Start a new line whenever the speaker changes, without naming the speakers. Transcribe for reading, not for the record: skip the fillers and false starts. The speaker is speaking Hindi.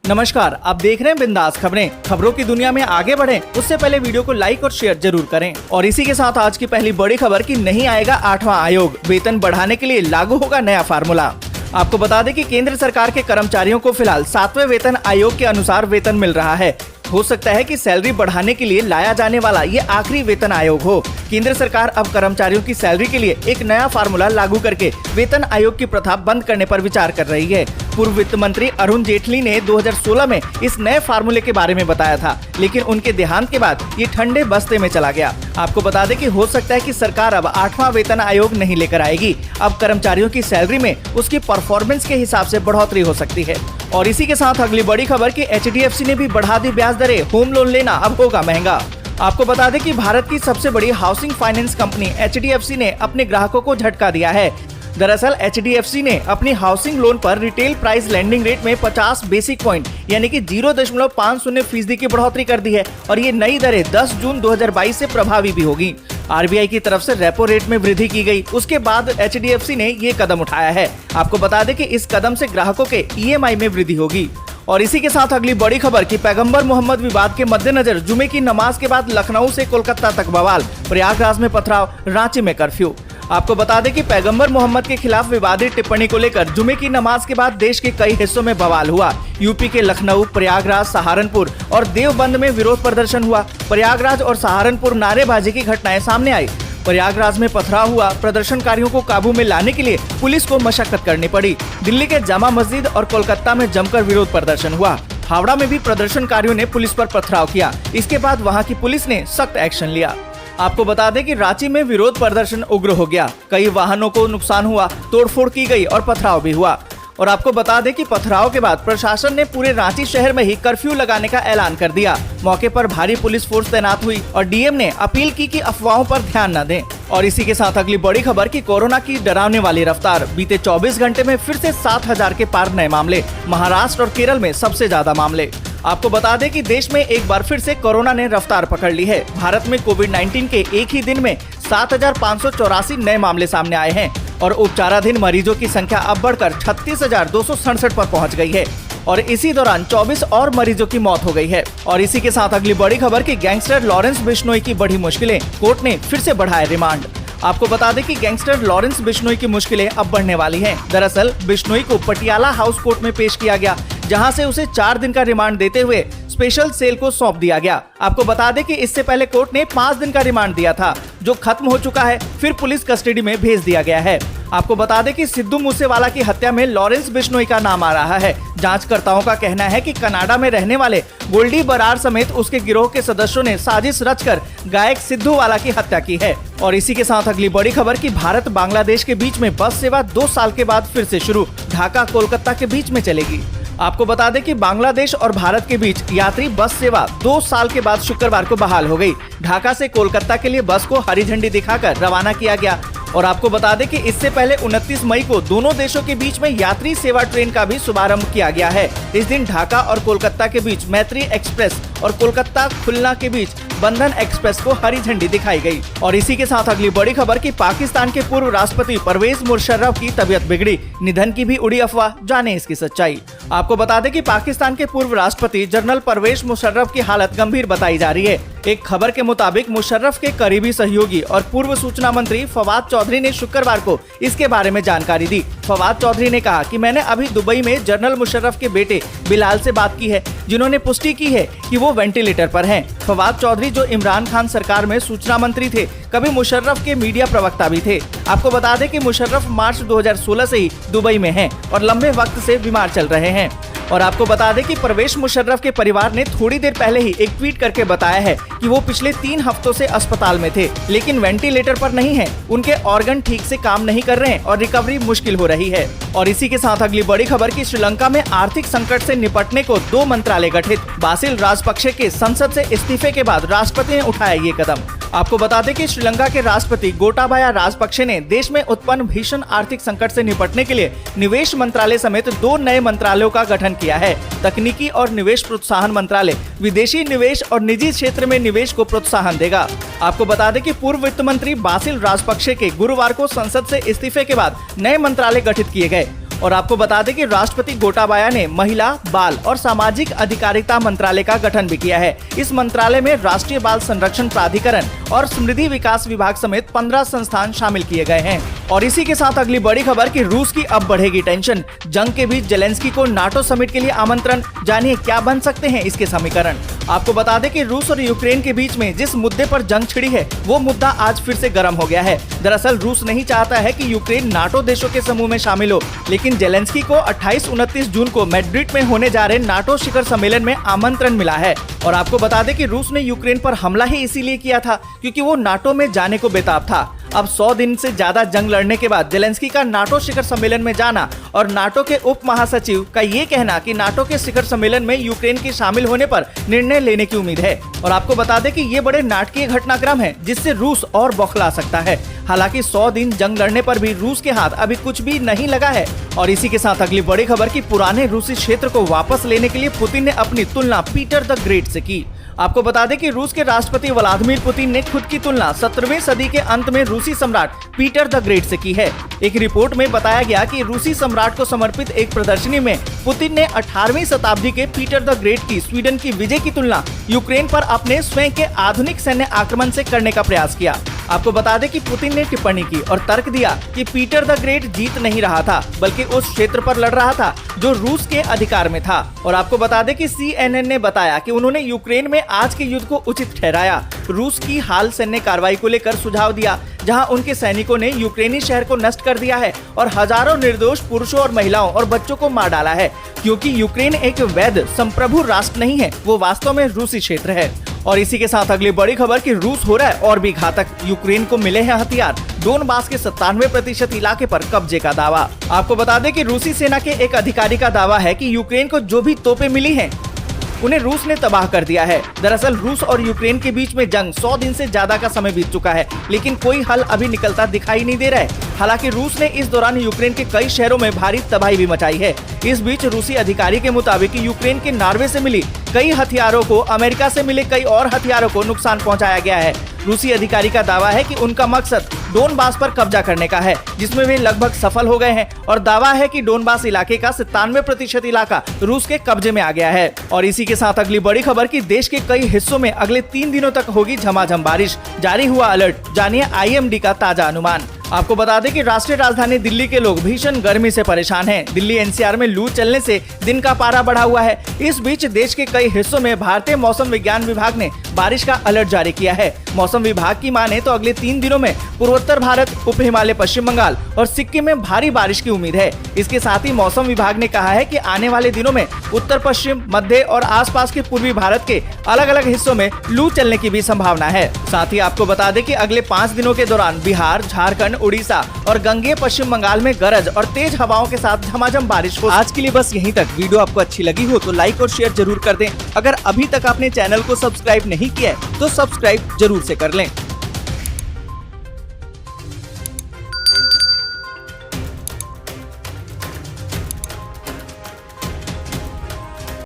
नमस्कार, आप देख रहे हैं बिंदास खबरें। खबरों की दुनिया में आगे बढ़ें उससे पहले वीडियो को लाइक और शेयर जरूर करें। और इसी के साथ आज की पहली बड़ी खबर कि नहीं आएगा 8वां आयोग, वेतन बढ़ाने के लिए लागू होगा नया फार्मूला। आपको बता दें कि केंद्र सरकार के कर्मचारियों को फिलहाल 7वें वेतन आयोग के अनुसार वेतन मिल रहा है। हो सकता है कि सैलरी बढ़ाने के लिए लाया जाने वाला ये आखिरी वेतन आयोग हो। केंद्र सरकार अब कर्मचारियों की सैलरी के लिए एक नया फार्मूला लागू करके वेतन आयोग की प्रथा बंद करने पर विचार कर रही है। पूर्व वित्त मंत्री अरुण जेटली ने 2016 में इस नए फार्मूले के बारे में बताया था, लेकिन उनके देहांत के बाद ये ठंडे बस्ते में चला गया। आपको बता दें कि हो सकता है कि सरकार अब 8वां वेतन आयोग नहीं लेकर आएगी। अब कर्मचारियों की सैलरी में उसकी परफॉर्मेंस के हिसाब से बढ़ोतरी हो सकती है। और इसी के साथ अगली बड़ी खबर कि HDFC ने भी बढ़ा दी ब्याज दरें, होम लोन लेना अब होगा महंगा। आपको बता दें कि भारत की सबसे बड़ी हाउसिंग फाइनेंस कंपनी HDFC ने अपने ग्राहकों को झटका दिया है। दरअसल HDFC ने अपनी हाउसिंग लोन पर रिटेल प्राइस लेंडिंग रेट में 50 बेसिक पॉइंट यानी कि 0.50% की बढ़ोतरी कर दी है और ये नई दरें 10 जून 2022 से प्रभावी भी होगी। RBI की तरफ से रेपो रेट में वृद्धि की गई, उसके बाद HDFC ने ये कदम उठाया है। आपको बता दें कि इस कदम से ग्राहकों के EMI में वृद्धि होगी। और इसी के साथ अगली बड़ी खबर कि पैगंबर मोहम्मद विवाद के मद्देनजर जुमे की नमाज के बाद लखनऊ से कोलकाता तक बवाल, प्रयागराज में पथराव, रांची में कर्फ्यू। आपको बता दें कि पैगंबर मोहम्मद के खिलाफ विवादित टिप्पणी को लेकर जुमे की नमाज के बाद देश के कई हिस्सों में बवाल हुआ। यूपी के लखनऊ, प्रयागराज, सहारनपुर और देवबंद में विरोध प्रदर्शन हुआ। प्रयागराज और सहारनपुर नारेबाजी की घटनाएं सामने आई। प्रयागराज में पथराव हुआ। प्रदर्शनकारियों को काबू में लाने के लिए पुलिस को मशक्कत करनी पड़ी। दिल्ली के जामा मस्जिद और कोलकाता में जमकर विरोध प्रदर्शन हुआ। हावड़ा में भी प्रदर्शनकारियों ने पुलिस पर पथराव किया। इसके बाद वहां की पुलिस ने सख्त एक्शन लिया। आपको बता दें कि रांची में विरोध प्रदर्शन उग्र हो गया। कई वाहनों को नुकसान हुआ, तोड़फोड़ की गई और पथराव भी हुआ। और आपको बता दें कि पथराव के बाद प्रशासन ने पूरे रांची शहर में ही कर्फ्यू लगाने का ऐलान कर दिया। मौके पर भारी पुलिस फोर्स तैनात हुई और DM ने अपील की कि अफवाहों पर ध्यान न दें। और इसी के साथ अगली बड़ी खबर कि कोरोना की डरावने वाली रफ्तार, बीते 24 घंटे में फिर से 7,000 के पार नए मामले। महाराष्ट्र और केरल में सबसे ज्यादा मामले। आपको बता दें कि देश में एक बार फिर से कोरोना ने रफ्तार पकड़ ली है। भारत में कोविड-19 के एक ही दिन में 7,584 नए मामले सामने आए हैं और उपचाराधीन मरीजों की संख्या अब बढ़कर 36,267 पर पहुंच गई है। और इसी दौरान 24 और मरीजों की मौत हो गई है। और इसी के साथ अगली बड़ी खबर कि गैंगस्टर लॉरेंस बिश्नोई की बढ़ी मुश्किलें, कोर्ट ने फिर से बढ़ाया रिमांड। आपको बता दें कि गैंगस्टर लॉरेंस बिश्नोई की मुश्किलें अब बढ़ने वाली हैं। दरअसल बिश्नोई को पटियाला हाउस कोर्ट में पेश किया गया, जहां से उसे 4 दिन का रिमांड देते हुए स्पेशल सेल को सौंप दिया गया। आपको बता दें कि इससे पहले कोर्ट ने 5 दिन का रिमांड दिया था, जो खत्म हो चुका है, फिर पुलिस कस्टडी में भेज दिया गया है। आपको बता दें कि सिद्धू मूसेवाला की हत्या में लॉरेंस बिश्नोई का नाम आ रहा है। जांचकर्ताओं का कहना है कि कनाडा में रहने वाले गोल्डी बरार समेत उसके गिरोह के सदस्यों ने साजिश रचकर गायक सिद्धू वाला की हत्या की है। और इसी के साथ अगली बड़ी खबर कि भारत बांग्लादेश के बीच में बस सेवा 2 साल के बाद फिर से शुरू, ढाका कोलकाता के बीच में चलेगी। आपको बता दें कि बांग्लादेश और भारत के बीच यात्री बस सेवा 2 साल के बाद शुक्रवार को बहाल हो गई। ढाका से कोलकाता के लिए बस को हरी झंडी दिखाकर रवाना किया गया। और आपको बता दें कि इससे पहले 29 मई को दोनों देशों के बीच में यात्री सेवा ट्रेन का भी शुभारंभ किया गया है। इस दिन ढाका और कोलकाता के बीच मैत्री एक्सप्रेस और कोलकाता खुलना के बीच बंधन एक्सप्रेस को हरी झंडी दिखाई गई। और इसी के साथ अगली बड़ी खबर कि पाकिस्तान के पूर्व राष्ट्रपति परवेज मुशर्रफ की तबीयत बिगड़ी, निधन की भी उड़ी अफवाह, जाने इसकी सच्चाई। आपको बता दें कि पाकिस्तान के पूर्व राष्ट्रपति जनरल परवेज मुशर्रफ की हालत गंभीर बताई जा रही है। एक खबर के मुताबिक मुशर्रफ के करीबी सहयोगी और पूर्व सूचना मंत्री फवाद चौधरी ने शुक्रवार को इसके बारे में जानकारी दी। फवाद चौधरी ने कहा कि मैंने अभी दुबई में जनरल मुशर्रफ के बेटे बिलाल से बात की है, जिन्होंने पुष्टि की है कि वो वेंटिलेटर पर हैं। फवाद चौधरी जो इमरान खान सरकार में सूचना मंत्री थे, कभी मुशर्रफ के मीडिया प्रवक्ता भी थे। आपको बता दें कि मुशर्रफ मार्च 2016 से ही दुबई में हैं और लंबे वक्त से बीमार चल रहे हैं। और आपको बता दें कि परवेज मुशर्रफ के परिवार ने थोड़ी देर पहले ही एक ट्वीट करके बताया है कि वो पिछले 3 हफ्तों से अस्पताल में थे, लेकिन वेंटिलेटर पर नहीं हैं। उनके ऑर्गन ठीक से काम नहीं कर रहे हैं और रिकवरी मुश्किल हो रही है। और इसी के साथ अगली बड़ी खबर कि श्रीलंका में आर्थिक संकट से निपटने को 2 मंत्रालय गठित। बासिल राजपक्षे के संसद से इस्तीफे के बाद राष्ट्रपति ने उठाया ये कदम। आपको बता दें कि श्रीलंका के राष्ट्रपति गोटाबाया राजपक्षे ने देश में उत्पन्न भीषण आर्थिक संकट से निपटने के लिए निवेश मंत्रालय समेत 2 नए मंत्रालयों का गठन किया है। तकनीकी और निवेश प्रोत्साहन मंत्रालय विदेशी निवेश और निजी क्षेत्र में निवेश को प्रोत्साहन देगा। आपको बता दें कि पूर्व वित्त मंत्री बासिल राजपक्षे के गुरुवार को संसद से इस्तीफे के बाद नए मंत्रालय गठित किए गए। और आपको बता दें कि राष्ट्रपति गोटाबाया ने महिला, बाल और सामाजिक अधिकारिता मंत्रालय का गठन भी किया है। इस मंत्रालय में राष्ट्रीय बाल संरक्षण प्राधिकरण और समृद्धि विकास विभाग समेत 15 संस्थान शामिल किए गए हैं। और इसी के साथ अगली बड़ी खबर कि रूस की अब बढ़ेगी टेंशन, जंग के बीच जेलेंस्की को नाटो समिट के लिए आमंत्रण, जानिए क्या बन सकते हैं इसके समीकरण। आपको बता दें कि रूस और यूक्रेन के बीच में जिस मुद्दे पर जंग छिड़ी है वो मुद्दा आज फिर से गर्म हो गया है। दरअसल रूस नहीं चाहता है कि यूक्रेन नाटो देशों के समूह में शामिल हो, लेकिन जेलेंस्की को 28-29 जून को मैड्रिड में होने जा रहे नाटो शिखर सम्मेलन में आमंत्रण मिला है। और आपको बता दें कि रूस ने यूक्रेन पर हमला ही इसीलिए किया था क्योंकि वो नाटो में जाने को बेताब था। अब 100 दिन से ज्यादा जंग लड़ने के बाद जेलेंस्की का नाटो शिखर सम्मेलन में जाना और नाटो के उप महासचिव का ये कहना कि नाटो के शिखर सम्मेलन में यूक्रेन के शामिल होने पर निर्णय लेने की उम्मीद है। और आपको बता दें कि ये बड़े नाटकीय घटनाक्रम है जिससे रूस और बौखला सकता है। हालांकि 100 दिन जंग लड़ने पर भी रूस के हाथ अभी कुछ भी नहीं लगा है। और इसी के साथ अगली बड़ी खबर कि पुराने रूसी क्षेत्र को वापस लेने के लिए पुतिन ने अपनी तुलना पीटर द ग्रेट से की। आपको बता दें कि रूस के राष्ट्रपति व्लादिमीर पुतिन ने खुद की तुलना 17वीं सदी के अंत में रूसी सम्राट पीटर द ग्रेट से की है। एक रिपोर्ट में बताया गया कि रूसी सम्राट को समर्पित एक प्रदर्शनी में पुतिन ने 18वीं शताब्दी के पीटर द ग्रेट की स्वीडन की विजय की तुलना यूक्रेन पर अपने स्वयं के आधुनिक सैन्य आक्रमण से करने का प्रयास किया। आपको बता दें कि पुतिन ने टिप्पणी की और तर्क दिया कि पीटर द ग्रेट जीत नहीं रहा था बल्कि उस क्षेत्र पर लड़ रहा था जो रूस के अधिकार में था। और आपको बता दें कि CNN ने बताया कि उन्होंने यूक्रेन में आज के युद्ध को उचित ठहराया। रूस की हाल सैन्य कार्रवाई को लेकर सुझाव दिया जहां उनके सैनिकों ने यूक्रेनी शहर को नष्ट कर दिया है और हजारों निर्दोष पुरुषों और महिलाओं और बच्चों को मार डाला है, क्योंकि यूक्रेन एक वैध संप्रभु राष्ट्र नहीं है, वो वास्तव में रूसी क्षेत्र है। और इसी के साथ अगली बड़ी खबर कि रूस हो रहा है और भी घातक, यूक्रेन को मिले हैं हथियार, डोनबास के 97% इलाके पर कब्जे का दावा। आपको बता दें कि रूसी सेना के एक अधिकारी का दावा है कि यूक्रेन को जो भी तोपें मिली हैं उन्हें रूस ने तबाह कर दिया है। दरअसल रूस और यूक्रेन के बीच में जंग 100 दिन से ज्यादा का समय बीत चुका है, लेकिन कोई हल अभी निकलता दिखाई नहीं दे रहा है। हालांकि रूस ने इस दौरान यूक्रेन के कई शहरों में भारी तबाही भी मचाई है। इस बीच रूसी अधिकारी के मुताबिक यूक्रेन के नॉर्वे से मिली कई हथियारों को अमेरिका से मिले कई और हथियारों को नुकसान पहुंचाया गया है। रूसी अधिकारी का दावा है कि उनका मकसद डोनबास पर कब्जा करने का है, जिसमें वे लगभग सफल हो गए हैं। और दावा है कि डोनबास इलाके का 97% इलाका रूस के कब्जे में आ गया है। और इसी के साथ अगली बड़ी खबर कि देश के कई हिस्सों में अगले 3 दिनों तक होगी झमाझम बारिश, जारी हुआ अलर्ट, जानिए IMD का ताजा अनुमान। आपको बता दें कि राष्ट्रीय राजधानी दिल्ली के लोग भीषण गर्मी से परेशान हैं। दिल्ली NCR में लू चलने से दिन का पारा बढ़ा हुआ है। इस बीच देश के कई हिस्सों में भारतीय मौसम विज्ञान विभाग ने बारिश का अलर्ट जारी किया है। मौसम विभाग की माने तो अगले 3 दिनों में पूर्वोत्तर भारत, उप हिमालय, पश्चिम बंगाल और सिक्किम में भारी बारिश की उम्मीद है। इसके साथ ही मौसम विभाग ने कहा है कि आने वाले दिनों में उत्तर पश्चिम, मध्य और आसपास के पूर्वी भारत के अलग अलग हिस्सों में लू चलने की भी संभावना है। साथ ही आपको बता दें कि अगले 5 दिनों के दौरान बिहार, झारखंड, उड़ीसा और गंगेय पश्चिम बंगाल में गरज और तेज हवाओं के साथ झमाझम बारिश हो। आज के लिए बस यहीं तक। वीडियो आपको अच्छी लगी हो तो लाइक और शेयर जरूर कर दें। अगर अभी तक आपने चैनल को सब्सक्राइब नहीं किया है तो सब्सक्राइब जरूर से कर लें।